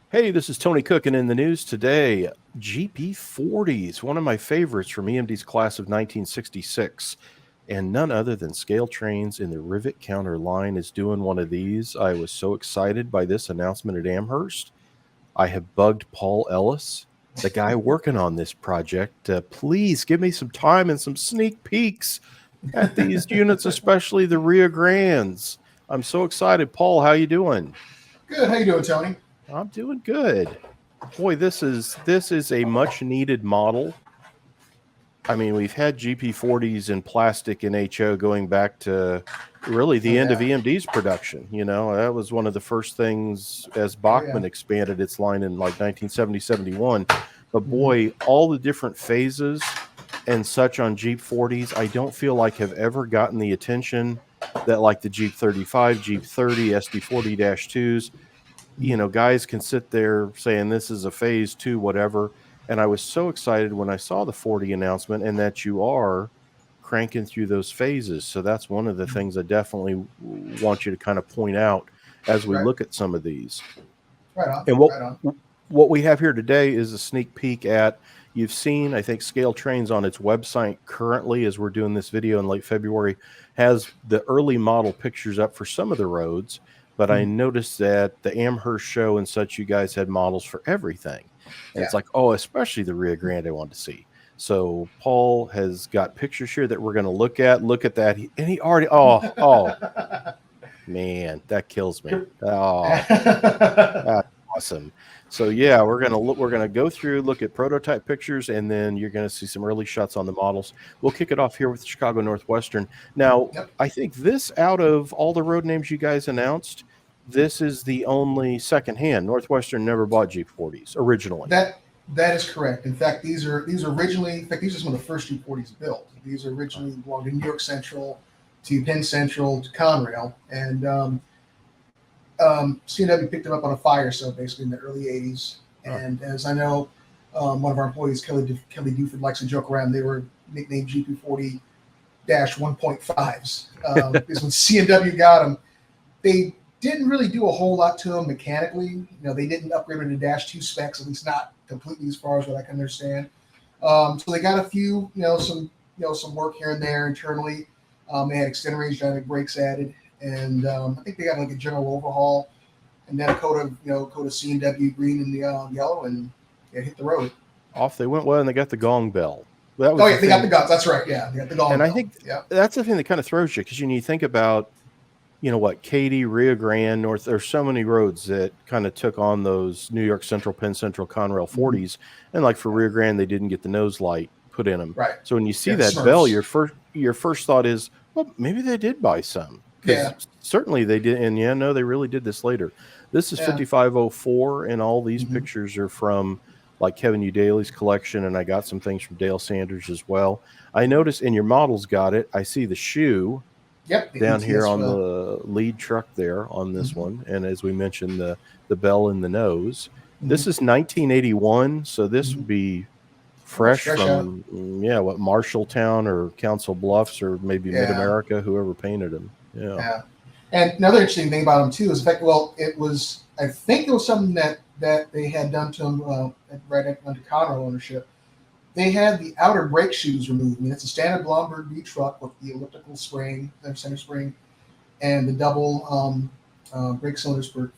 Hey, this is Tony Cook, and in the news today, GP40s, one of my favorites from EMD's class of 1966. And none other than ScaleTrains in the Rivet Counter line is doing one of these. I was so excited by this announcement at Amherst. I have bugged Paul Ellis, the guy working on this project. Please give me some time and some sneak peeks at these units, especially the Rio Grandes. I'm so excited. Paul, how you doing? Good. How you doing, Tony? I'm doing good. Boy, this is a much needed model. I mean, we've had GP40s in plastic and HO going back to really Oh the end of yeah. EMD's production. That was one of the first things as Oh yeah. Bachmann expanded its line in like 1970, 71. But hmm boy, all the different phases and such on Jeep 40s, I don't feel like have ever gotten the attention that like the Jeep 35, Jeep 30, SD40-2s, guys can sit there saying this is a phase two, whatever. And I was so excited when I saw the 40 announcement and that you are cranking through those phases. So that's one of the things I definitely want you to kind of point out as we Right. look at some of these. Right on. And Right on. what we have here today is a sneak peek at, you've seen, I think ScaleTrains on its website currently, as we're doing this video in late February, has the early model pictures up for some of the roads. But I Mhm. noticed that the Amherst show and such, you guys had models for everything. And it's Yeah. like, oh, especially the Rio Grande I want to see. So Paul has got pictures here that we're going to look at. Look at that. And he already, oh, man, that kills me. Oh, that's awesome. So yeah, we're gonna go through, look at prototype pictures, and then you're gonna see some early shots on the models. We'll kick it off here with Chicago Northwestern. Now, Yep. I think this, out of all the road names you guys announced, this is the only secondhand. Northwestern never bought G40s originally. That is correct. In fact, these are originally. In fact, these are some of the first G40s built. These originally belonged to New York Central, to Penn Central, to Conrail, and C&W picked them up on a fire sale basically in the early '80s. Huh. And as I know, one of our employees, Kelly Duford, likes to joke around. They were nicknamed GP40 1.5s because when C&W got them, they didn't really do a whole lot to them mechanically. They didn't upgrade them to Dash 2 specs, at least not completely as far as what I can understand. So they got a few, some work here and there internally. They had extended range dynamic brakes added, and I think they got like a general overhaul, and then a coat of C&W green and the yellow, and yeah, hit the road. Off they went. Well, and they got the gong bell. That Oh was the yeah, they got the thing. guns. That's right. Yeah, they got the gong And I bell. think Yeah. that's the thing that kind of throws you, because you think about, what, Katy, Rio Grande, North, there's so many roads that kind of took on those New York Central, Penn Central, Conrail Mm-hmm. 40s. And like for Yeah. Rio Grande, they didn't get the nose light put in them. Right. So when you see Yeah, the that bell, Smurfs. your first thought is, well, maybe they did buy some, because Yeah. certainly they did. And yeah, no, they really did this later. This is Yeah. 5504, and all these Mm-hmm. pictures are from like Kevin Udaley's collection, and I got some things from Dale Sanders as well. I noticed, and your models got it. I see the shoe Yep. The down here ETS. on the lead truck there on this Mm-hmm. one, and as we mentioned, the bell in the nose. Mm-hmm. This is 1981, so this Mm-hmm. would be Oh, that's fresh fresh out. from, yeah, what, Marshalltown or Council Bluffs or maybe Mid Yeah. America, whoever painted them. Yeah. Yeah. And another interesting thing about them too is the fact. Well, it was. I think it was something that they had done to them under Conrail ownership. They had the outer brake shoes removed. I mean, it's a standard Blomberg V truck with the elliptical spring, the center spring, and the double brake cylinders per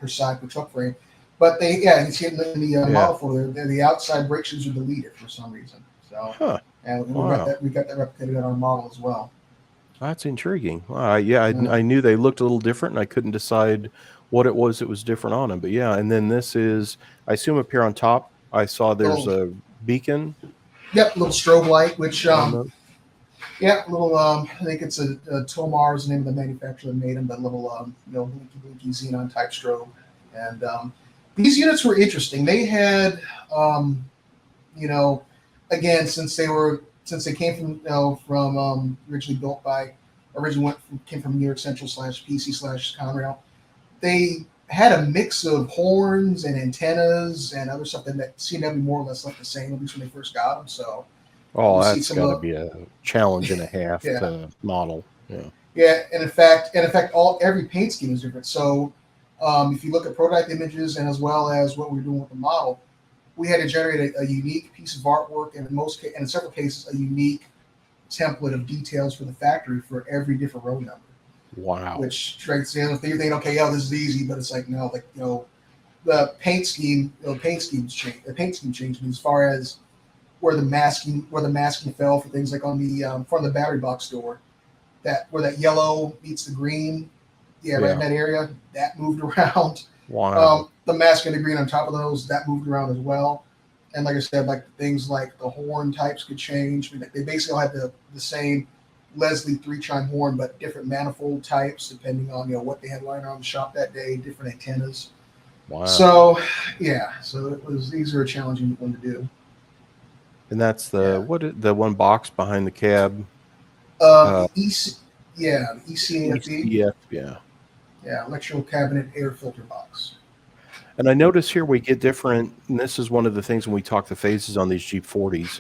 side per truck frame. But you see it in the Yeah. model photo. The outside brake shoes are deleted for some reason. So, Huh. and Wow. we got that replicated on our model as well. That's intriguing. Yeah, Yeah. I knew they looked a little different, and I couldn't decide what it was that was different on them. But yeah, and then this is, I assume, up here on top, I saw there's Little a beacon Yep, little strobe light, which on the. yeah, little I think it's a Tomar is the name of the manufacturer that made them, but little blinky xenon type strobe. And these units were interesting. They had you know again since they came from originally built by came from New York Central slash PC slash Conrail. They had a mix of horns and antennas and other stuff that CW more or less left the same, at least when they first got them. So Oh, you see that's some got to be a challenge and a half yeah, to model. Yeah. yeah, and in fact, all every paint scheme is different. So If you look at prototype images and as well as what we're doing with the model, we had to generate a unique piece of artwork, and in several cases, a unique template of details for the factory for every different road number. Wow. Which strikes the other thing, you think, okay, yeah, this is easy, but it's like no, like the paint scheme, paint schemes change. The paint scheme changed as far as where the masking fell for things like on the front of the battery box door, that where that yellow meets the green, right in that area, that moved around. Wow. The masking and the green on top of those, that moved around as well. And like I said, like things like the horn types could change. I mean, they basically all had the same Leslie 3-chime horn, but different manifold types depending on what they had lying around the shop that day, different antennas. Wow. So these are a challenging one to do. And that's the one box behind the cab. The ECAFE. Yeah, electrical cabinet air filter box. And I notice here we get different, and this is one of the things when we talk the phases on these Jeep40s,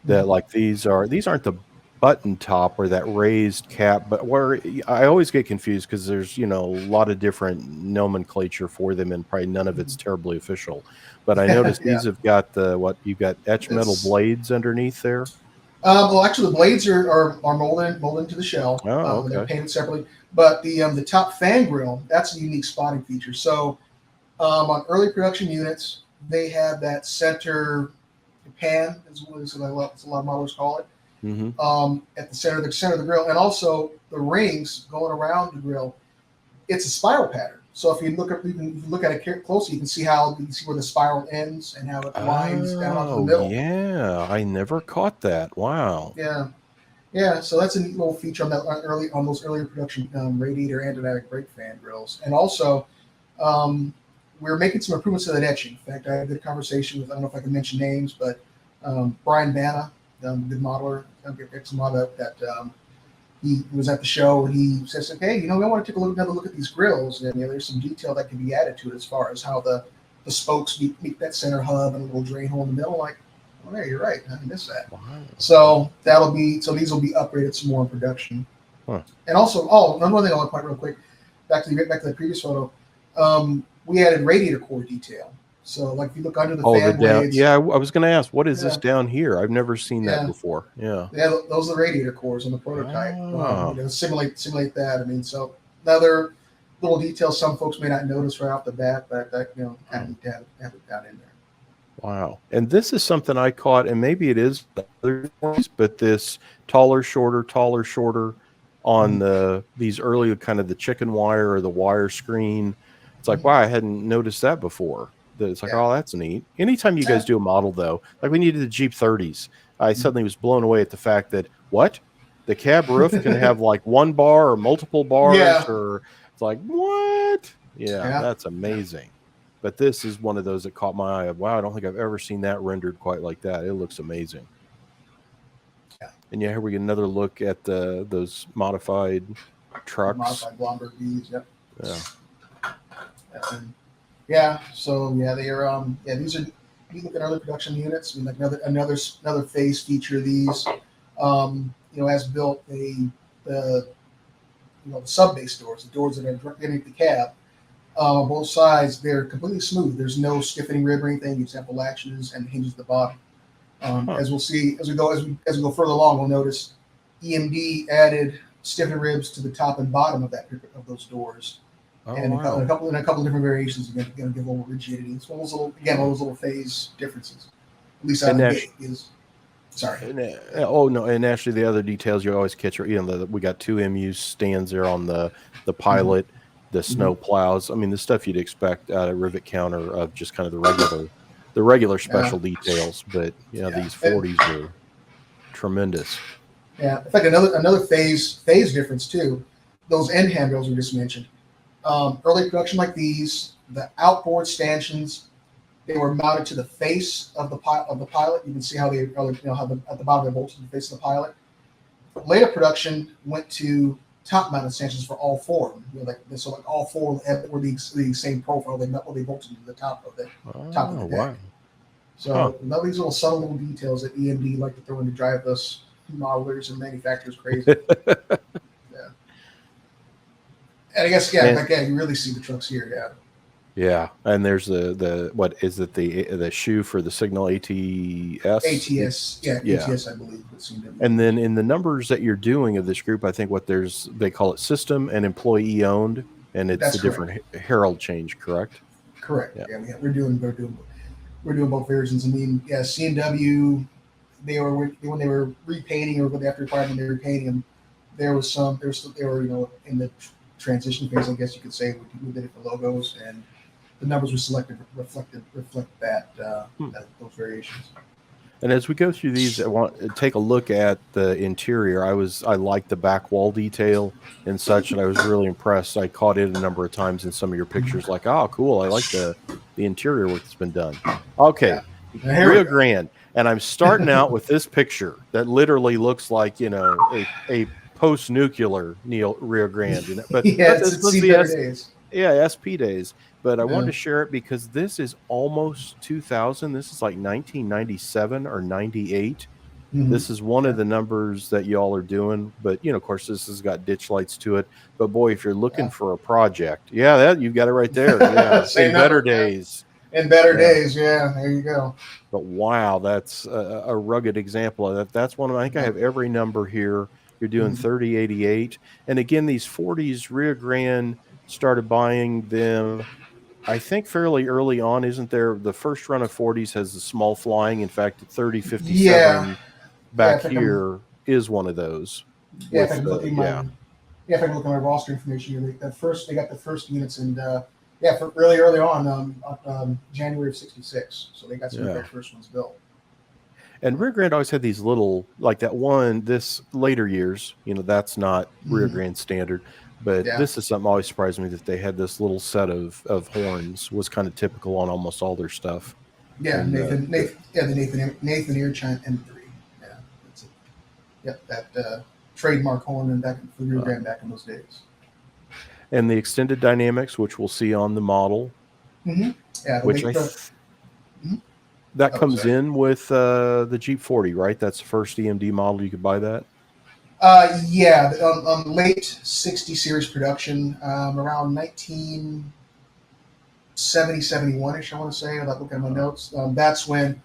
that like these aren't the button top or that raised cap, but where I always get confused because there's a lot of different nomenclature for them, and probably none of it's terribly official. But I noticed these have got you've got etched metal blades underneath there. Well, actually, the blades are molded into the shell. Oh, okay. They're painted separately. But the top fan grill, that's a unique spotting feature. So on early production units, they had that center pan, is what a lot of modelers call it, at the center of the grill, and also the rings going around the grill. It's a spiral pattern. So if you look at it closely, you can see where the spiral ends and how it lines down onto the middle. Yeah, I never caught that. Wow. Yeah. So that's a neat little feature on those earlier production radiator and dynamic brake fan grills. And also, we're making some improvements to that etching. In fact, I had a good conversation with, I don't know if I can mention names, but Brian Banna, the modeler, that he was at the show, and he says, "Hey, I want to take another look at these grills, and there's some detail that can be added to it as far as how the spokes meet that center hub and a little drain hole in the middle." Like, well, yeah, you're right. I missed that. Wow. So these will be upgraded some more in production. Huh. And also, another thing I want to point real quick, back to the previous photo, we added radiator core detail. So, like, if you look under the fan blades, I was going to ask, what is this down here? I've never seen that before. Yeah, those are the radiator cores on the prototype. Simulate that. I mean, so another little detail some folks may not notice right off the bat, but have it down in there. Wow. And this is something I caught, and maybe it is other ones, but this taller, shorter on these early kind of the chicken wire or the wire screen. It's like, wow, I hadn't noticed that before. It's like, oh, that's neat. Anytime you guys do a model, though, like when you did the Jeep30s, I suddenly was blown away at the fact that the cab roof can have like one bar or multiple bars, or it's like, what? Yeah, that's amazing. But this is one of those that caught my eye. Wow, I don't think I've ever seen that rendered quite like that. It looks amazing. Yeah. And here we get another look at those modified trucks. Modified Blomberg V's, yep. Yeah. They are. These are. You look at other production units. I mean, like another phase feature of these. As built, the sub base doors, the doors that are underneath the cab. Both sides, they're completely smooth. There's no stiffening rib or anything. You just have the latches and the hinges at the bottom. As we'll see as we go further along, we'll notice EMD added stiffening ribs to the top and bottom of those doors, and a couple of different variations. Going to give a little rigidity. It's one of those little phase differences. At least out of the gate is. Sorry. And actually, the other details you always catch are we got two MU stands there on the pilot. The snow plows. I mean, the stuff you'd expect out of rivet counter of just kind of the regular special details. But these 40s are tremendous. Yeah, in fact, another phase difference too. Those end handrails we just mentioned. Early production like these, the outboard stanchions, they were mounted to the face of the pilot. You can see how at the bottom they're bolted to the face of the pilot. Later production went to top-mounted stanchions for all four. So all four were the same profile. They bolted to the top of the deck. Wow. So none of these little subtle little details that EMD like to throw in to drive us modelers and manufacturers crazy. And I guess And, like you really see the trucks here. Yeah. yeah, and there's the what is it, the shoe for the signal ATS? ATS, yeah, Yeah. ATS, I believe. And then in the numbers that you're doing of this group, I think they call it system and employee owned, and it's That's the correct. different herald change, correct? Correct. Yeah. Yeah, we're doing both versions. I mean, yeah, C&W, when they were repainting or when they after required when they were repainting them, they were in the transition phase, I guess you could say. We did it for logos, and the numbers were selected reflect those variations. And as we go through these, I want to take a look at the interior. I like the back wall detail and such, and I was really impressed. I caught it a number of times in some of your pictures, like, oh, cool. I like the interior work that's been done. Okay, Yeah. Here we Rio go. Grande, and I'm starting out with this picture that literally looks like a post-nuclear Rio Grande, but Yeah, this it's was seen the better days. SP days. But I wanted Yeah. to share it because this is almost 2000. This is like 1997 or 98. Mhm. This is one Yeah. of the numbers that y'all are doing, but of course, this has got ditch lights to it. But boy, if you're looking Yeah. for a project, yeah, that you've got it right there. Yeah, Same in better number. Yeah. days. In better Yeah, days. Yeah. There you go. but wow, that's a rugged example of that. That's one of, I think I Yeah. have every number here. You're doing Mhm. 3088, and again, these 40s Rio Grande started buying them, I think, fairly early on. Isn't there the first run of 40s has the small flying? In fact, Yeah. 3057 Yeah. back here is one of those If I with can look the, at yeah. if I can look at my roster information here, they got the first units, and yeah, for really early on, January of '66. So they got some of the Yeah. very first ones built. And Rio Grande always had these little, like that one, this later years, that's not Rio Mm-hmm. Grande standard, but Yeah. this is something always surprised me that they had this little set of horns was kind of typical on almost all their stuff. Yeah, And the Nathan Earchant M3. Yeah, that's it. Yep, that trademark horn and back for Rio Grande back in those days. and the extended dynamics, which we'll see on the model, Mm-hmm. Yeah, which mhm. that Oh, comes sorry. in with the Jeep 40, right? That's the first EMD model you could buy that. Yeah, late '60 series production, around 1970, 71-ish, I want to say, without looking at my notes. That's when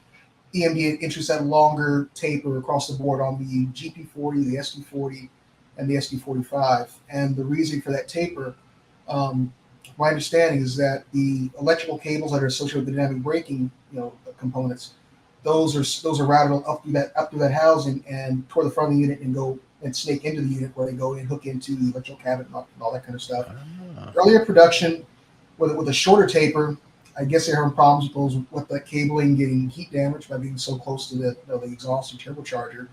EMD introduced that longer taper across the board on the GP40, the SD40, and the SD45. And the reason for that taper, um, my understanding is that the electrical cables that are associated with the dynamic braking, components, those are routed up through that housing and toward the front of the unit and go and snake into the unit where they go and hook into the electrical cabinet and all that kind of stuff. Earlier production with a shorter taper, I guess they're having problems with the cabling getting heat damage by being so close to the exhaust and turbocharger,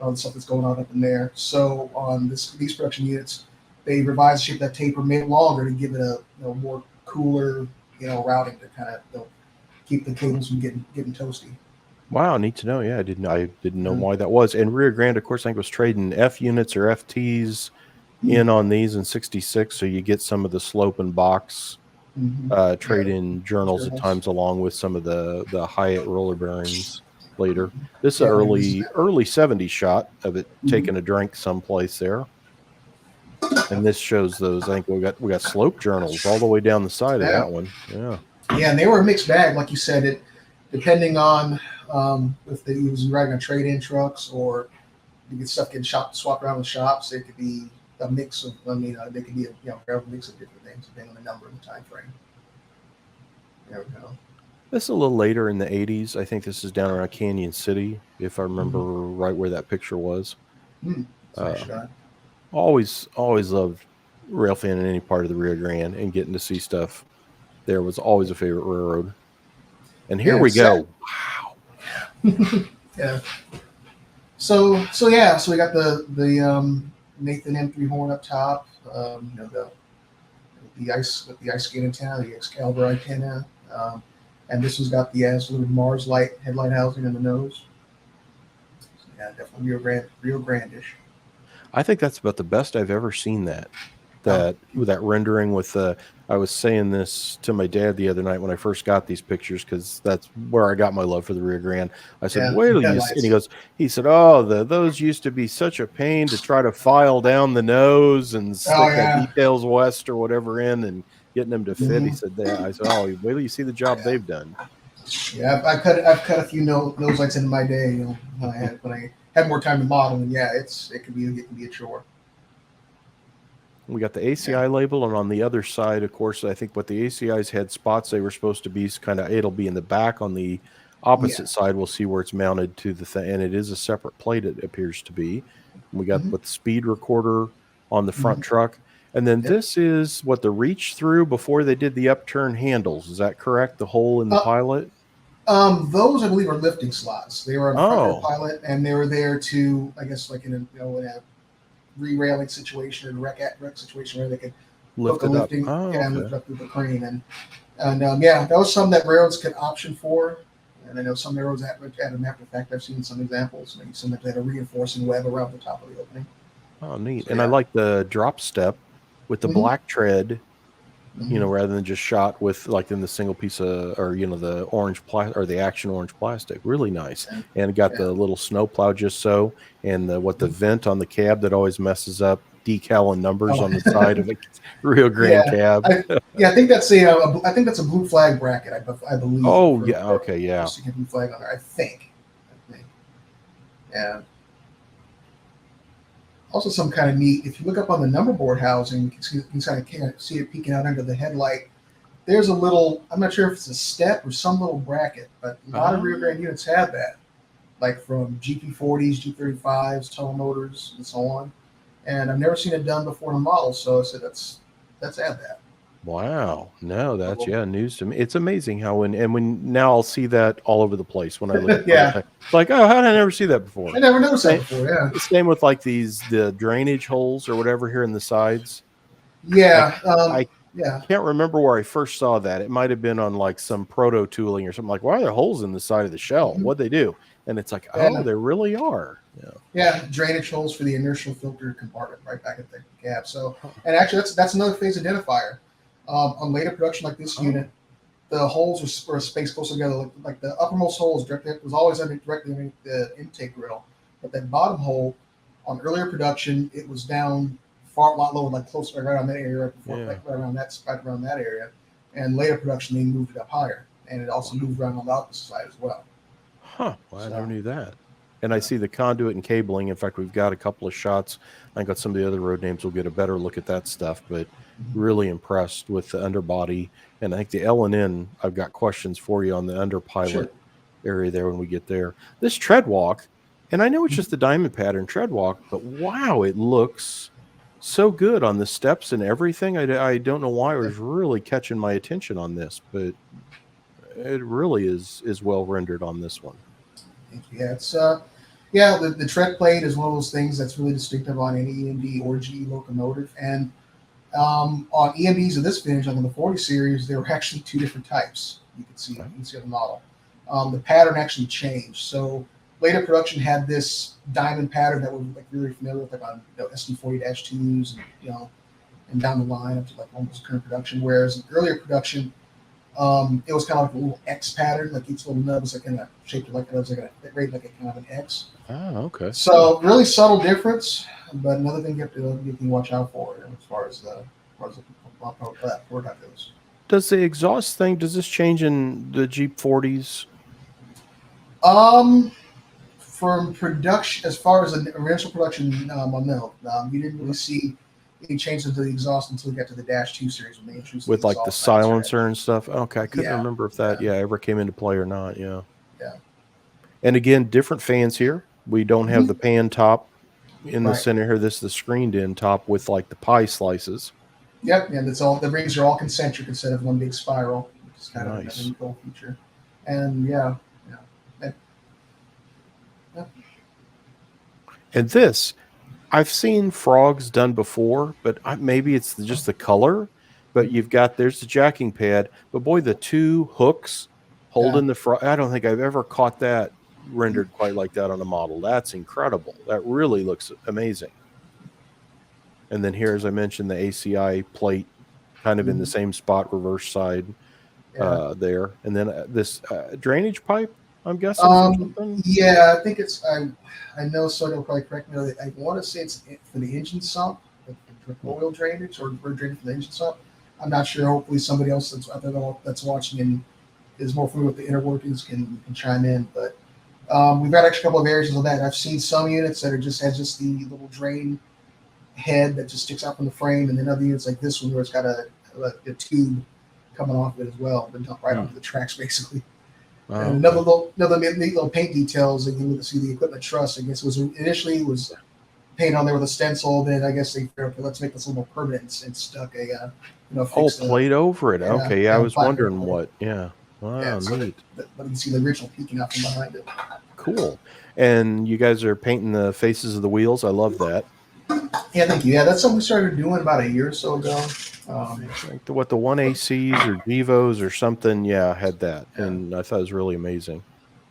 the stuff that's going on up in there. So on these production units, they revised the shape of that taper, made it longer to give it a more cooler routing to kind of keep the cables from getting toasty. Wow, neat to know. Yeah, I didn't know why that was. And Rio Grande, of course, I think was trading F units or FTs in on these in '66, so you get some of the slope and box Yeah, trade-in journals at times, along with some of the Hyatt roller bearings later. This is an yeah. I mean, this is early '70s shot of it taking a drink someplace there. And this shows those. I think we got slope journals all the way down the side of yeah. that one. Yeah. Yeah, and they were a mixed bag, like you said. It depending on if they was riding on trade-in trucks or you get stuff getting swapped around in shops. It could be a mix of. I mean, they could be a mix of different things depending on the number and the time frame. There we go. This is a little later in the '80s. I think this is down around Canyon City, if I remember right where that picture was. Nice shot. Always loved rail fan in any part of the Rio Grande, and getting to see stuff there was always a favorite railroad. And here Yeah, we set. go. Wow. Yeah. So we got the Nathan M3 horn up top. The ice skate antenna, the Excalibur antenna, and this one's got the little Mars light headlight housing in the nose. So yeah, definitely Rio Grande-ish. I think that's about the best I've ever seen that. Oh, that rendering with the. I was saying this to my dad the other night when I first got these pictures because that's where I got my love for the rear grand. I said, yeah, "Wait till you see," and headlights. he said, "Oh, those used to be such a pain to try to file down the nose and Oh stick that yeah. details west or whatever in and getting them to fit." He Hmm. said that. I said, "Oh, wait till you see the job Yeah. they've done." Yeah, I've cut a few nose lights in my day. You know, when I had more time to model, and yeah, it can be a chore. We got the Yeah. ACI label, and on the other side, of course, I think what the ACIs had spots they were supposed to be kind of, it'll be in the back on the Yeah. opposite side. We'll see where it's mounted to the thing, and it is a separate plate, it appears to be. We got Hmm. what the speed recorder on the front Hmm. truck. And then Yep. this is what the reach through before they did the upturn handles. Is that correct? The hole in the Uh, pilot? those I believe are lifting slots. They were on the front of the Oh, pilot, and they were there to, I guess, like in a re-railing situation or wreck situation where they could hook lift a it up. lifting, Oh, yeah, and lift okay. it up through the crane. And yeah, that was something that railroads could option for. And I know some railroads had an after fact. I've seen some examples. Maybe some that had a reinforcing web around the top of the opening. Oh, neat. So And I yeah. like the drop step with the Hmm. black tread, Hmm. rather than just shot with like in the single piece of, or, the orange plastic or the action orange plastic. Really nice. Yeah. And got Yeah. the little snow plow just so, and the Mhm. vent on the cab that always messes up decal and numbers Oh. on the side of a Rio Yeah. Grande cab. I think that's I think that's a blue flag bracket. I believe Oh, for yeah. Okay. Yeah. posting a blue flag on there. I think. I think. Yeah. Also, some kind of neat. If you look up on the number board housing, you can kind of see it peeking out under the headlight. There's a little. I'm not sure if it's a step or some little bracket, but a lot of rear Ah, grand units have that, like from GP40s, G35s, tunnel motors, and so on. And I've never seen it done before in a model, so I said let's add that. wow. No, A that's, little- yeah, news to me. It's amazing how when now I'll see that all over the place when I look at Yeah, prototype. It's like, oh, how did I never see that I before? never noticed that Same, before. Yeah, same with like the drainage holes or whatever here in the sides. I yeah, I yeah. can't remember where I first saw that. It might have been on like some proto tooling or something, like, why are there holes in the side of the shell? Mhm. What'd they do? And it's like, oh, Yeah, there really are. Yeah. yeah, drainage holes for the inertial filter compartment right back at the cab. So, Huh. and actually, that's another phase identifier. On later production like this Oh, unit, the holes were spaced close together. Like the uppermost hole was always directly underneath the intake grill, but that bottom hole on earlier production, it was down far a lot lower, like close right around that area, right before, yeah. like right around that area. And later production, they moved it up higher, and it also Wow. moved around on the opposite side as well. Huh. Well, I never So, knew that. And I yeah. see the conduit and cabling. In fact, we've got a couple of shots. I got some of the other road names. We'll get a better look at that stuff, but Mhm. really impressed with the underbody. And I think the L and N, I've got questions for you on the underpilot Sure. area there when we get there. This tread walk, and I know it's Mhm. just the diamond pattern tread walk, but wow, it looks so good on the steps and everything. I don't know why it was really catching my attention on this, but it really is well rendered on this one. Thank you. Yeah, it's yeah, the tread plate is one of those things that's really distinctive on any EMD or GE locomotive. And on EMDs of this vintage, like on the 40 series, there were actually two different types. You Oh, can see on the model. The pattern actually changed. So later production had this diamond pattern that we're like really familiar with, like on SD40-2s, and and down the line up to like almost current production. Whereas in earlier production, it was kind of like a little X pattern, like each little nub was like kind of shaped like it was like a rated like a kind of an X. okay. Huh. So really subtle difference, but another thing you can watch out for as far as the prototype goes. Does the exhaust thing, does this change in the Jeep 40s Um, from production, as far as the initial production, no, you didn't really see any changes to the exhaust until we got to the -2 series when they introduced the with like the exhaust silencer. silencer and stuff? Okay, I couldn't Yeah, remember if that, yeah, yeah, ever came into play or not. Yeah. yeah. And again, different fans here. We don't have Hmm. the pan top in the Right. center here. This is the screened in top with like the pie slices. Yep, and it's all the rings are all concentric instead of one big spiral, which is kind of another Nice. neat little feature. And yeah, yeah, and, yeah. And this, I've seen frogs done before, but maybe it's just the color. But you've got, there's the jacking pad, but boy, the two hooks Yeah. holding the frog. I don't think I've ever caught that rendered quite like that on a model. That's incredible. That really looks amazing. And then here, as I mentioned, the ACI plate kind of in the Mhm. same spot, reverse side Yeah. there. And then this drainage pipe, I'm guessing, for something. Yeah, I think it's I know so they'll probably correct me. I want to say it's for the engine sump, the oil drainage or drainage for the engine sump. I'm not sure. Hopefully, somebody else that's out there that's watching and is more familiar with the inner workings can chime in. But we've got actually a couple of variations of that. I've seen some units that are just the little drain head that just sticks out from the frame, and then other units like this one where it's got a tube coming off it as well, but dump right Hmm. onto the tracks basically. Oh, And another neat little paint details that you can see the equipment truss. I guess initially was painted on there with a stencil. Then I guess they figured, okay, let's make this a little more permanent and stuck a oh, fixed plate over it. Okay, yeah, I was platform wondering over it. what. Yeah, Yeah, wow, so neat, but you can see the original peeking out from behind it. cool. And you guys are painting the faces of the wheels. I love that. Yeah, thank you. Yeah, that's something we started doing about a year or so ago. Like the 1ACs or Devos or something, yeah, had that, Yeah, and I thought it was really amazing.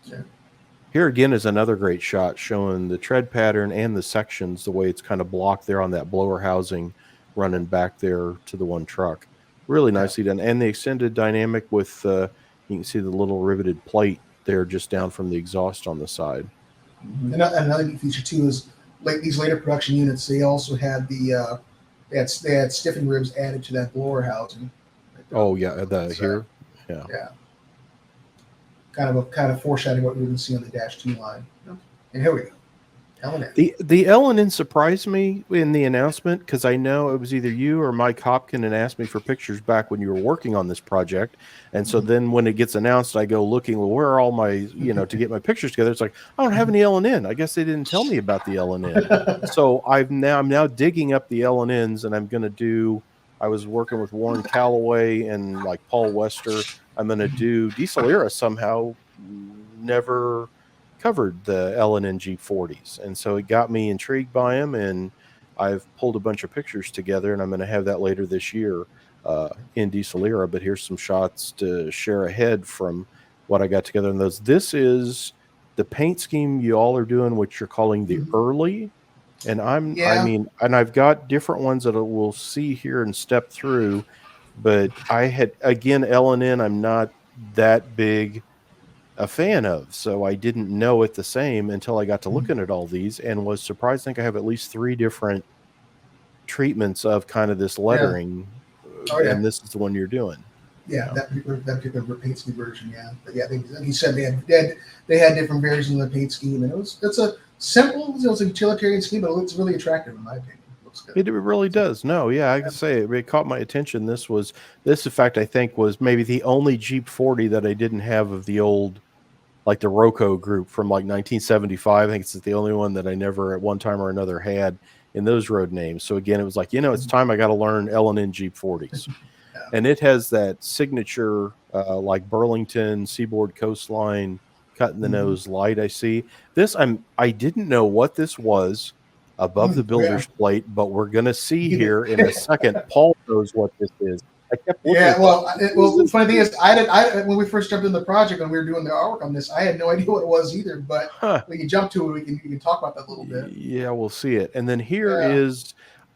yeah. Here again is another great shot showing the tread pattern and the sections, the way it's kind of blocked there on that blower housing running back there to the one truck. Really Yeah. nicely done. And the extended dynamic with, you can see the little riveted plate there just down from the exhaust on the side. And another neat feature too is like these later production units. They also had they had stiffening ribs added to that blower housing. Oh, yeah, the So, here. Yeah. yeah, kind of foreshadowing what we're going to see on the Dash 2 line. And here we go. L&N. The L&N surprised me in the announcement because I know it was either you or Mike Hopkin and asked me for pictures back when you were working on this project. And so then when it gets announced, I go looking, well, where are all my, to get my pictures together? It's like, I don't have any L&N. I guess they didn't tell me about the L&N. So I'm now digging up the L&Ns and I'm going to do, I was working with Warren Calloway and like Paul Wester. I'm going to do Diesel Era somehow never covered the L&N G40s. And so it got me intrigued by them, and I've pulled a bunch of pictures together, and I'm going to have that later this year in Diesel Era. But here's some shots to share ahead from what I got together in those. This is the paint scheme you all are doing, which you're calling the early. And Yeah. and I've got different ones that we'll see here and step through. But I had, again, L&N, I'm not that big a fan of, so I didn't know it the same until I got to looking at all these and was surprised. I think I have at least 3 different treatments of kind of this Yeah. lettering, Oh yeah. and this is the one you're doing. Yeah, Yeah. that particular paint scheme version, yeah. But yeah, like you said, they had different versions of the paint scheme, and it's a simple, it's a utilitarian scheme, but it looks really attractive in my opinion. It looks good. It really does. No, yeah, I can say it caught my attention. This, in fact, I think was maybe the only Jeep 40 that I didn't have of the old, like the Roco group from like 1975. I think it's the only one that I never at one time or another had in those road names. So again, it was like, it's time I got to learn L&N Jeep 40s. Yeah. And it has that signature, like Burlington Seaboard Coastline cutting the nose light. I see this. I didn't know what this was above the Yeah. builder's plate, but we're going to see You here in a second. Paul knows what this is. I kept looking at Yeah, well, the this. funny thing is, when we first jumped in the project when we were doing the artwork on this, I had no idea what it was either. But Huh. when you jump to it, we can talk about that a little bit. Yeah, we'll see it. And then here Yeah. is,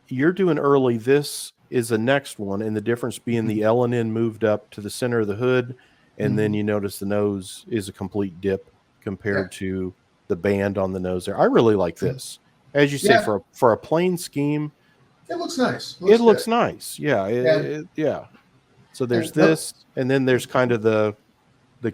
you're doing early. This is the next one, and the difference being the L&N moved up to the center of the hood, and then you notice the nose is a complete dip compared to the band on the nose there. I really like this. As you say, Yeah. for a plain scheme, It looks nice. it looks good. nice. Yeah, yeah. So there's And no, this, and then there's kind of the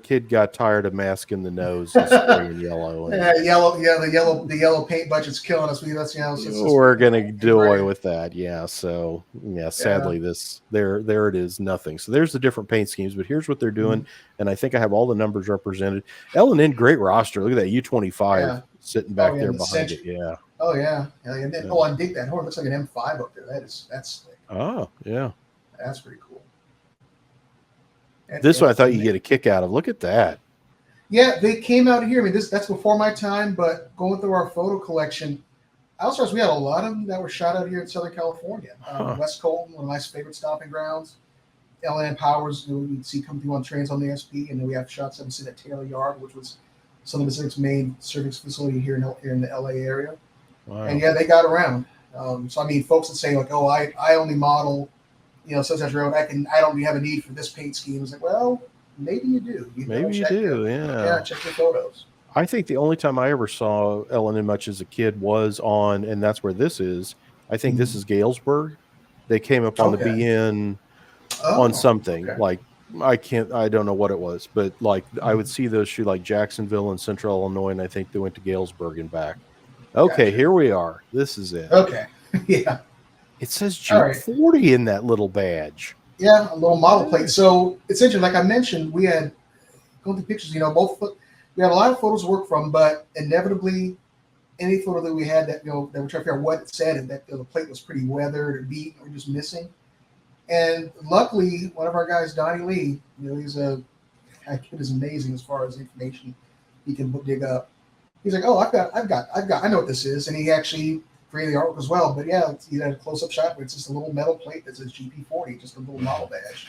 kid got tired of masking the nose and spraying yellow. And yellow, yeah, the yellow paint budget's killing us. we're gonna do away with that. Yeah. So yeah, sadly, Yeah. there it is, nothing. So there's the different paint schemes, but here's what they're doing, and I think I have all the numbers represented. L&N, great roster. Look at that U25 sitting back there behind it. Yeah. Oh yeah. And then, I dig that horn. It looks like an M5 up there. That's sick. Oh yeah. That's pretty cool. This one I thought you'd get a kick out of. Look at that. Yeah, they came out here. I mean, that's before my time, but going through our photo collection, I was surprised we had a lot of them that were shot out here in Southern California. West Colton, one of my favorite stopping grounds. L&N Powers, you'd see come through on trains on the SP, and then we have shots of them at Taylor Yard, which was Southern Pacific's main service facility here in the LA area. Wow. And yeah, they got around. So I mean, folks that say like, "Oh, I only model, such road. I don't have a need for this paint scheme." It's like, well, maybe you do. Maybe you do. Yeah. Check your photos. I think the only time I ever saw L&N much as a kid was on, and that's where this is. I think this is Galesburg. They came up on the Okay. BN on Oh, something okay. like I don't know what it was, but like I would see those shoot like Jacksonville and Central Illinois, and I think they went to Galesburg and back. Okay, Gotcha. here we are. This is it. Okay. Yeah. It says All right. G40 in that little badge. Yeah, a little model plate. So it's interesting. Like I mentioned, we had going through pictures. We had a lot of photos to work from, but inevitably, any photo that we had that that we're trying to figure out what it said, and that the plate was pretty weathered or beat or just missing. And luckily, one of our guys, Donnie Lee, that kid is amazing as far as information he can dig up. He's like, "Oh, I know what this is," and he actually created the artwork as well. But yeah, he had a close-up shot where it's just a little metal plate that says GP40, just a little model badge.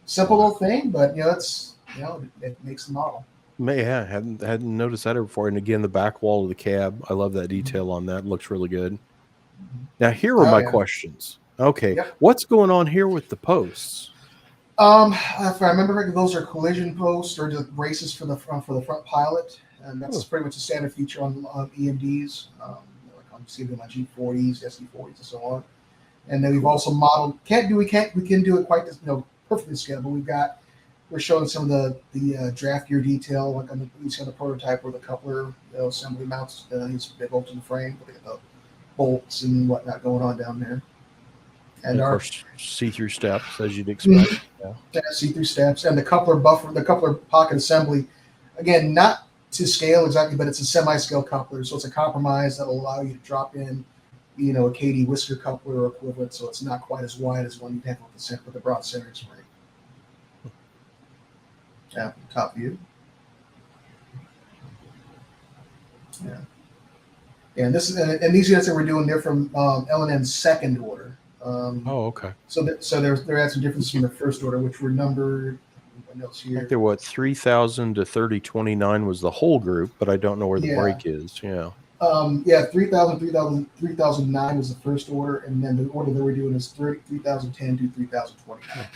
Simple little thing, but it makes the model. Yeah, hadn't noticed that before. And again, the back wall of the cab, I love that detail on that. It looks really good. Now, here are my questions. Okay, Yep. What's going on here with the posts? If I remember correctly, those are collision posts or just braces for the front pilot, and that's pretty much a standard feature on EMDs. Like I'm seeing them on G40s, SD40s, and so on. And then we've also modeled. We can do it quite perfectly scaled, but we're showing some of the draft gear detail, like you see on the prototype where the coupler assembly mounts they bolt in the frame, but they got the bolts and whatnot going on down there. And of course, see-through steps, as you'd expect. Yeah, see-through steps, and the coupler pocket assembly. Again, not to scale exactly, but it's a semi-scale coupler, so it's a compromise that'll allow you to drop in, a KD whisker coupler or equivalent, so it's not quite as wide as one you have with the broad centering spring. Yeah, top view. Yeah. And these units that we're doing, they're from L&N's second order. Okay. So there are some differences from the first order, which were numbered. What else here? I think they're 3,000 to 3029 was the whole group, but I don't know where the break is. Yeah. 3,000, 3009 was the first order, and then the order that we're doing is 3,010 to 3,029.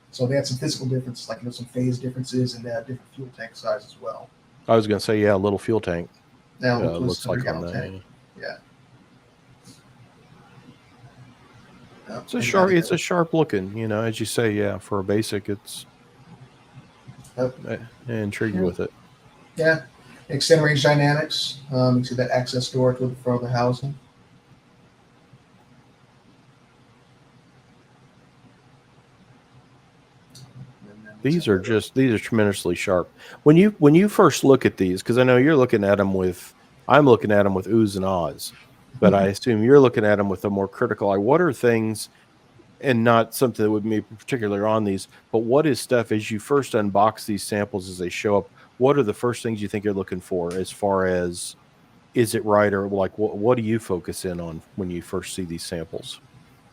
So they had some physical differences, like some phase differences, and they had different fuel tank size as well. I was going to say, a little fuel tank. Now it looks like on that. Tank. Yeah. It's a sharp looking, as you say, for a basic, it's intrigued with it. Yeah. Extended range dynamics. You can see that access door to the front of the housing. These are tremendously sharp. When you first look at these, because I know you're looking at them I'm looking at them with oohs and ahs, but I assume you're looking at them with a more critical eye. What are things, and not something that would be particularly on these, but what is stuff as you first unbox these samples as they show up? What are the first things you think you're looking for as far as, is it right, or like what do you focus in on when you first see these samples?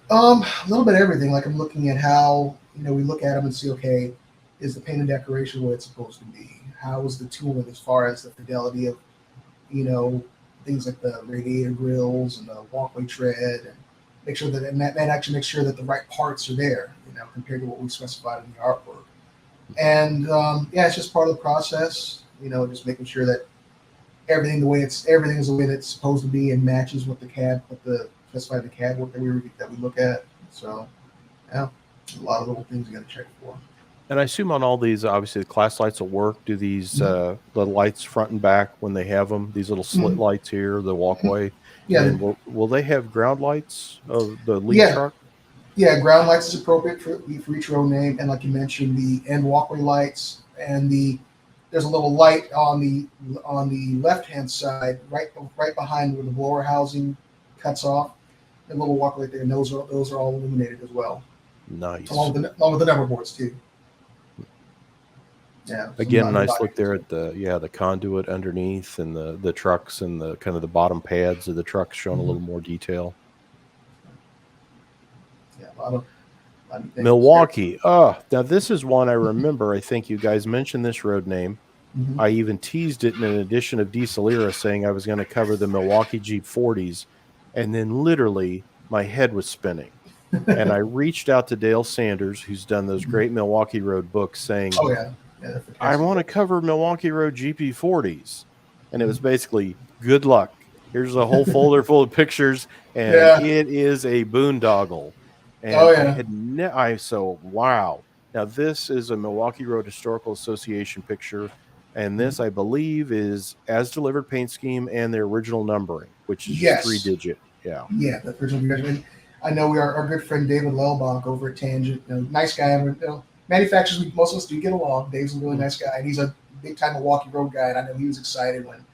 A little bit of everything. Like I'm looking at how we look at them and see, okay, is the paint and decoration what it's supposed to be? How is the tooling as far as the fidelity of, things like the radiator grills and the walkway tread, and make sure that actually makes sure that the right parts are there, compared to what we specified in the artwork. And it's just part of the process, just making sure that everything is the way that it's supposed to be and matches what the specified the CAD work that we look at. So, a lot of little things you got to check for. And I assume on all these, obviously, the class lights will work. Do these the lights front and back when they have them? These little slit lights here, the walkway. Yeah. And will they have ground lights of the lead truck? Yeah, ground lights is appropriate for each road name, and like you mentioned, the end walkway lights, and there's a little light on the left hand side, right behind where the blower housing cuts off. A little walkway there, and those are all illuminated as well. Nice. Along with the number boards too. Yeah. Again, nice look there at the conduit underneath, and the trucks, and the kind of the bottom pads of the trucks showing a little more detail. Yeah, a lot of Milwaukee. Now this is one I remember. I think you guys mentioned this road name. I even teased it in an edition of Diesel Era, saying I was going to cover the Milwaukee G40s, and then literally my head was spinning. And I reached out to Dale Sanders, who's done those great Milwaukee Road books, saying, Oh yeah, yeah, they're I fantastic. want to cover Milwaukee Road GP40s. And it was basically, good luck. Here's a whole folder full of pictures, and Yeah. it is a boondoggle. Oh And I yeah. had so wow. Now this is a Milwaukee Road Historical Association picture, and this I believe is as delivered paint scheme and the original numbering, which is just 3 Yes. digit. Yeah. Yeah, the original judgment. I know we are our good friend David Lelbach over at Tangent. Nice guy. Manufacturers, most of us do get along. Dave's a really nice guy, and he's a big time Milwaukee Road guy. And I know he was excited when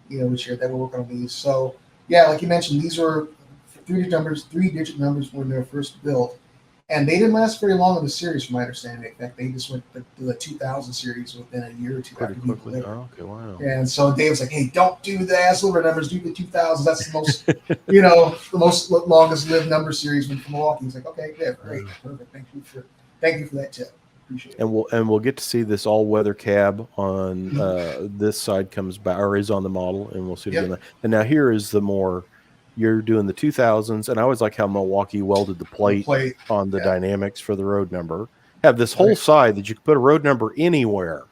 we shared that we're working on these. So yeah, like you mentioned, these were 3-digit numbers when they were first built, and they didn't last very long in the series, from my understanding. In fact, they just went to the 2000 series within a year or two Pretty after being quickly. delivered. Oh, okay, wow. And so Dave was like, "Hey, don't do the ass liver numbers. Do the 2000s. That's the most, the most longest lived number series from Milwaukee." He's like, "Okay, yeah, great, perfect. Thank you for that tip. Appreciate it." And we'll get to see this all weather cab on this side comes back or is on the model, and we'll see it again. And now here is the more you're doing the 2000s, and I always like how Milwaukee welded the plate on the dynamics for the road number. Have this whole side that you could put a road number anywhere,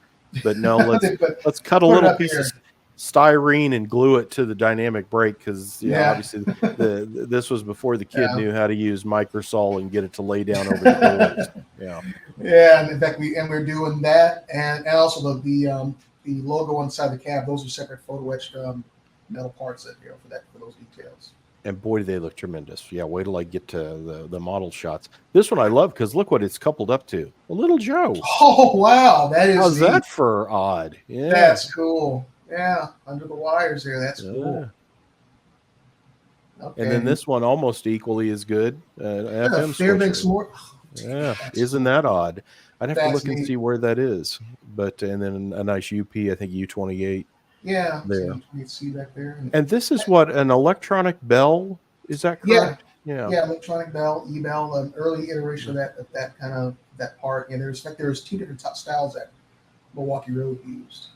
but no, let's cut a little piece of styrene and glue it to the dynamic brake, because obviously this was before the kid knew how to use Microsol and get it to lay down over the doors. And in fact we're doing that, and also the logo inside the cab. Those are separate photo etched metal parts that for those details. And boy, do they look tremendous. Yeah, wait till I get to the model shots. This one I love because look what it's coupled up to. A little Joe. Oh wow, that is how's that for odd? Yeah, that's cool. Yeah, under the wires there. That's cool. Okay. And then this one almost equally as good. FM Fairbanks more. Yeah, isn't that odd? I'd have to look and see where that is. But and then a nice UP, I think U28. Yeah, there. So you see back there. And this is what, an electronic bell? Is that correct? Yeah, electronic bell, e-bell, an early iteration of that kind of part. And there's 2 different styles that Milwaukee Road used.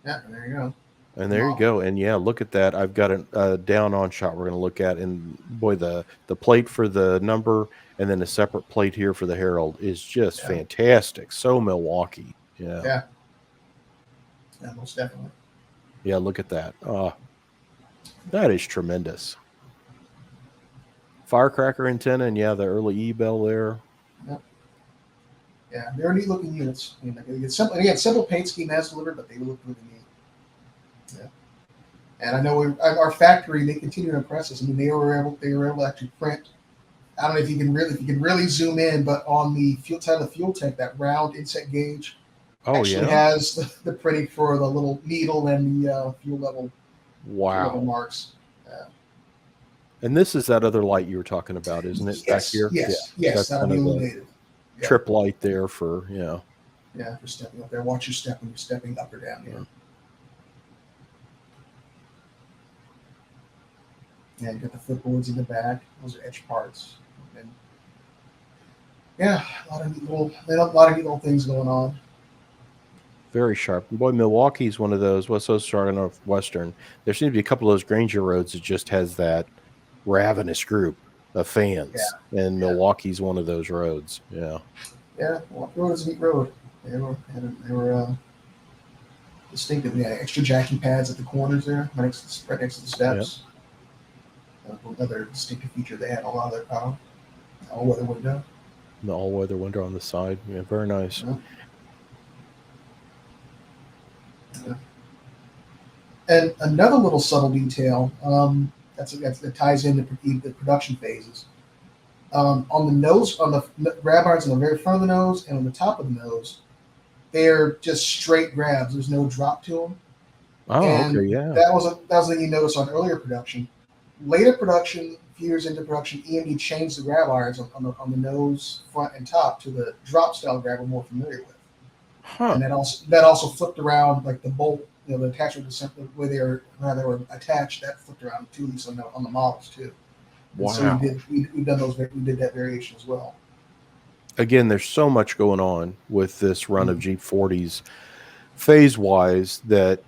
Yeah, and there you go. And there you go. And yeah, look at that. I've got a down on shot we're going to look at. And boy, the plate for the number and then a separate plate here for the Herald is just fantastic. So Milwaukee. Yeah, most definitely. Yeah, look at that. That is tremendous. Firecracker antenna, and the early E-bell there. Yeah, they're neat looking units. I mean, it's simple. Simple paint scheme as delivered, but they look really neat. Yeah, and I know our factory, they continue to impress us. I mean, they were able to actually print. I don't know if you can really zoom in, but on the side of the fuel tank, that round inset gauge actually has the printing for the little needle and the fuel level. Wow. Fuel level marks. And this is that other light you were talking about, isn't it? Yes, back here? Yes, that'll be illuminated. Trip light there for for stepping up there. Watch your step when you're stepping up or down here. Yeah, you got the footboards in the back. Those are edge parts. And a lot of neat little things going on. Very sharp. Boy, Milwaukee's one of those. West Coast, starting off Western. There seems to be a couple of those Granger roads that just has that ravenous group of fans, and Milwaukee's one of those roads. Milwaukee Road is a neat road. They were distinctive. Yeah, extra jacking pads at the corners there, right next to the steps. Another distinctive feature they had. A lot of their all-weather window. The all-weather window on the side. Yeah, very nice. And another little subtle detail that ties into the production phases. On the nose, on the grab irons on the very front of the nose and on the top of the nose, they're just straight grabs. There's no drop to them. Oh, okay, yeah. That was a thing you noticed on earlier production. Later production, a few years into production, EMD changed the grab irons on the nose, front, and top to the drop style grab we're more familiar with. And that also flipped around, like the bolt, the attachment was simply where they were attached. That flipped around too, at least on the models too. Wow. So we did that variation as well. Again, there's so much going on with this run of G40s phase wise that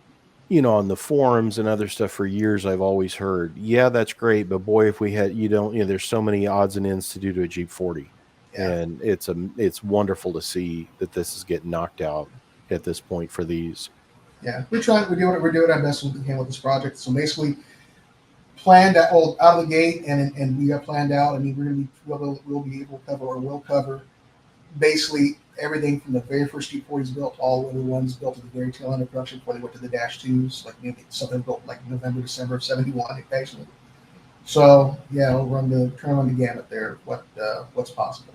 on the forums and other stuff for years, I've always heard, yeah, that's great, but boy, if we had, there's so many odds and ends to do to a Jeep 40, Yeah. and it's wonderful to see that this is getting knocked out at this point for these. Yeah, we're doing our best we can with this project. So basically, planned out of the gate, and we got planned out. I mean, we'll be able to cover, or will cover, basically everything from the very first G40s built all the way to the ones built at the very tail end of production before they went to the -2s, like maybe something built like November, December of '71, occasionally. So yeah, we'll run the gamut there. What's possible.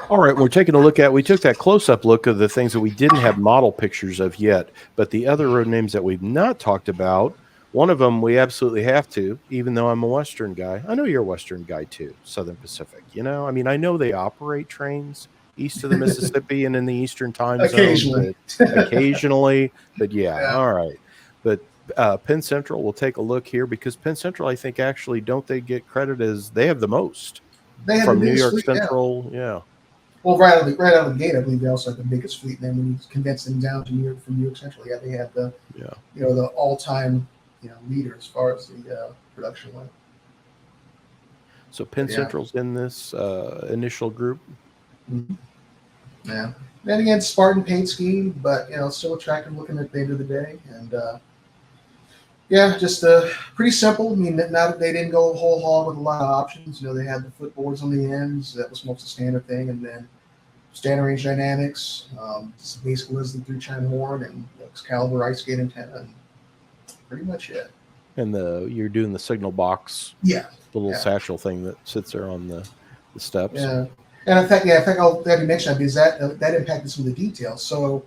All right, we took that close-up look of the things that we didn't have model pictures of yet, but the other road names that we've not talked about, one of them we absolutely have to, even though I'm a Western guy. I know you're a Western guy too, Southern Pacific. I mean, I know they operate trains east of the Mississippi and in the Eastern time zone, occasionally, but yeah, all right. But Penn Central, we'll take a look here, because Penn Central, I think, actually, don't they get credit as they have the most from New York Central? Yeah. Well, right out of the gate, I believe they also had the biggest fleet. And then when you condense them down to New York, from New York Central, yeah, they had the the all-time leader as far as the production went. So Penn Central's in this initial group. Mm-hmm. Yeah, and again, Spartan paint scheme, but still attractive looking at the end of the day, and just pretty simple. I mean, they didn't go whole hog with a lot of options. They had the footboards on the ends. That was most the standard thing, and then standard range dynamics, basic Leslie 3-chime horn, and Excalibur ice skate antenna, and pretty much it. And you're doing the signal box, the little satchel thing that sits there on the steps. Yeah, and in fact, I'll have you mention that, because that impacted some of the details. So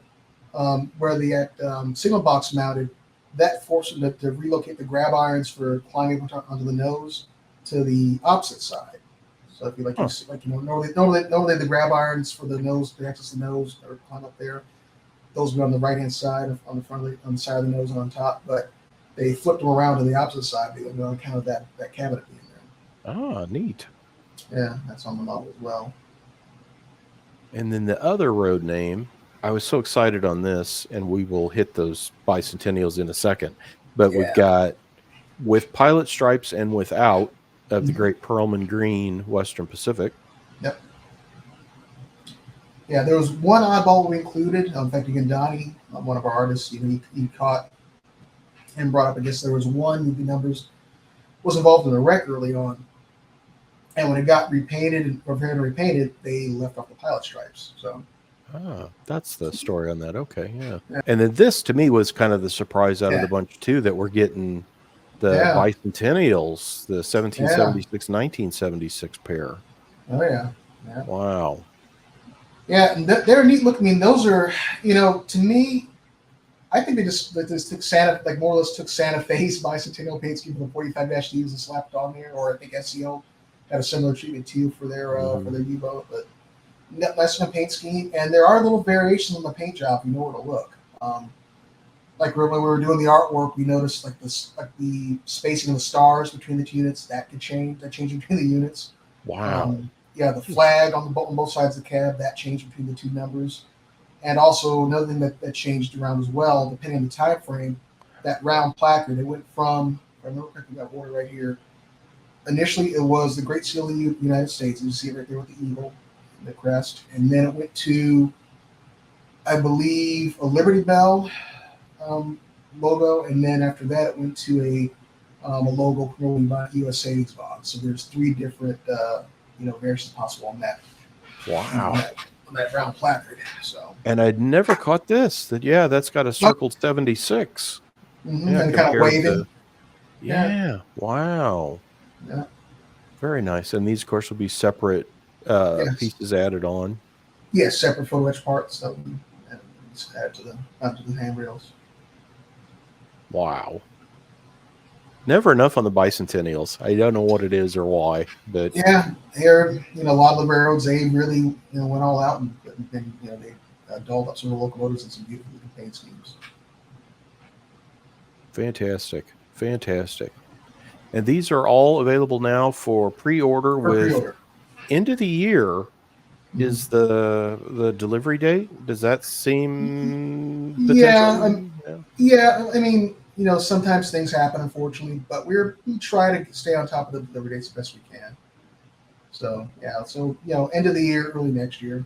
where the signal box mounted, that forced them to relocate the grab irons for climbing onto the nose to the opposite side. So if you normally the grab irons for the nose, to access the nose or climb up there, those were on the right hand side, on the side of the nose and on top. But they flipped them around to the opposite side on account of that cabinet being there. Ah, neat. Yeah, that's on the model as well. And then the other road name, I was so excited on this, and we will hit those bicentennials in a second. But we've got, with pilot stripes and without, of the great Pearlman Green Western Pacific. Yep. Yeah, there was one oddball we included. In fact, again, Donnie, one of our artists, he caught and brought up, I guess there was one UV numbers was involved in a wreck early on. And when it got repainted and prepared and repainted, they left off the pilot stripes. So. That's the story on that. Okay, yeah. And then this, to me, was kind of the surprise out of the bunch, too, that we're getting the bicentennials, the 1776, 1976 pair. Oh, yeah. Wow. Yeah, and they're neat looking. I mean, those are, to me, I think they just took more or less took Santa Fe's bicentennial paint scheme for the 45-Ds and slapped on there, or I think SEO had a similar treatment, too, for their U-boat, but less of a paint scheme, and there are little variations on the paint job. Where to look. Like when we were doing the artwork, we noticed the spacing of the stars between the two units that could change. That changed between the units. Wow. The flag on both sides of the cab, that changed between the two numbers, and also another thing that changed around as well, depending on the time frame. That round placard, it went from, I remember I got water right here. Initially, it was the Great Seal of the United States. You see it right there with the eagle, the crest, and then it went to, I believe, a Liberty Bell logo, and then after that it went to a logo promoted by U.S. Savings Bonds. So there's 3 different variations possible on that. Wow. On that round placard. So. And I'd never caught this. That's got a circled 76. Mm-hmm. And kind of waving. Wow. Yeah. Very nice. And these, of course, will be separate pieces added on. Yes, separate photo etch parts that we add to the handrails. Wow. Never enough on the bicentennials. I don't know what it is or why, but here, a lot of the railroads, they really went all out and they dolled up some of the locomotives and some beautiful paint schemes. Fantastic. And these are all available now for pre-order end of the year. Is the delivery date? Does that seem potential? Yeah, I mean, sometimes things happen, unfortunately, but we try to stay on top of the delivery dates the best we can. So yeah, so end of the year, early next year.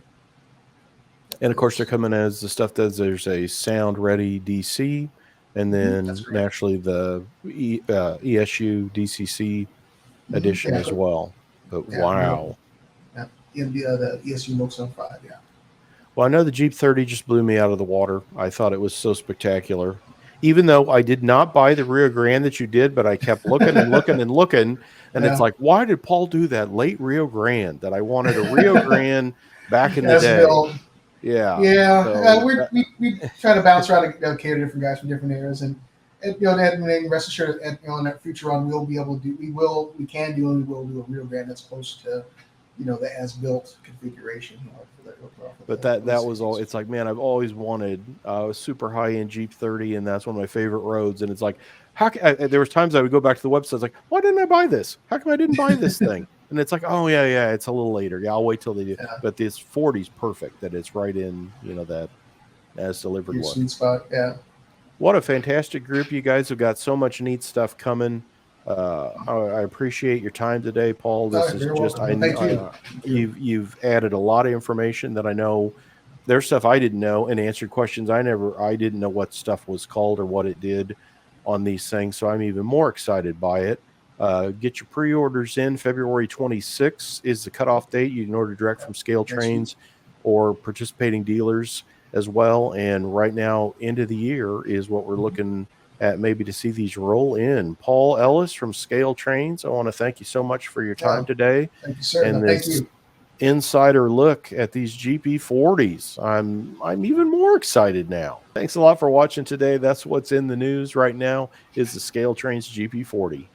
And of We'll course, they're just, coming as the stuff does. There's a sound ready DC, and that's then correct. naturally the ESU DCC edition Yeah, as well. But yeah, wow. yeah. In the ESU Milks on 5, yeah. Well, I know the Jeep 30 just blew me out of the water. I thought it was so spectacular. Even though I did not buy the Rio Grande that you did, but I kept looking and looking and looking. And it's Yeah. like, why did Paul do that late Rio Grande that I wanted a Rio Grande back in the As day? Bill, Yeah. yeah, So we try to bounce around and cater to different guys from different eras, and rest assured, in our future on, we'll be able to do, we can do, and we will do a Rio Grande that's close to, the as built configuration, but for the that was all. 60s. It's like, man, I've always wanted a super high end Jeep 30, and that's one of my favorite roads. And it's like, there was times I would go back to the website, like, why didn't I buy this? How come I didn't buy this thing? And it's like, oh yeah, it's a little later. Yeah, I'll wait till they do. Yeah, But this 40 is perfect. That it's right in, that as delivered your look. sweet spot. Yeah. What a fantastic group! You guys have got so much neat stuff coming. I appreciate your time today, Paul. All This right, is very just welcome. No, thank you. Thank you. you've added a lot of information that I know. There's stuff I didn't know and answered questions I didn't know what stuff was called or what it did on these things. So I'm even more excited by it. Get your pre-orders in. February 26th is the cutoff date. You can order direct from Next week. ScaleTrains or participating dealers as well. And right now, end of the year is what we're looking at, maybe to see these roll in. Paul Ellis from ScaleTrains, I want to thank you so much for your time Yeah. today Thank you, sir. and No, thank this you. insider look at these GP40s. I'm even more excited now. Thanks a lot for watching today. That's what's in the news right now is the ScaleTrains GP40.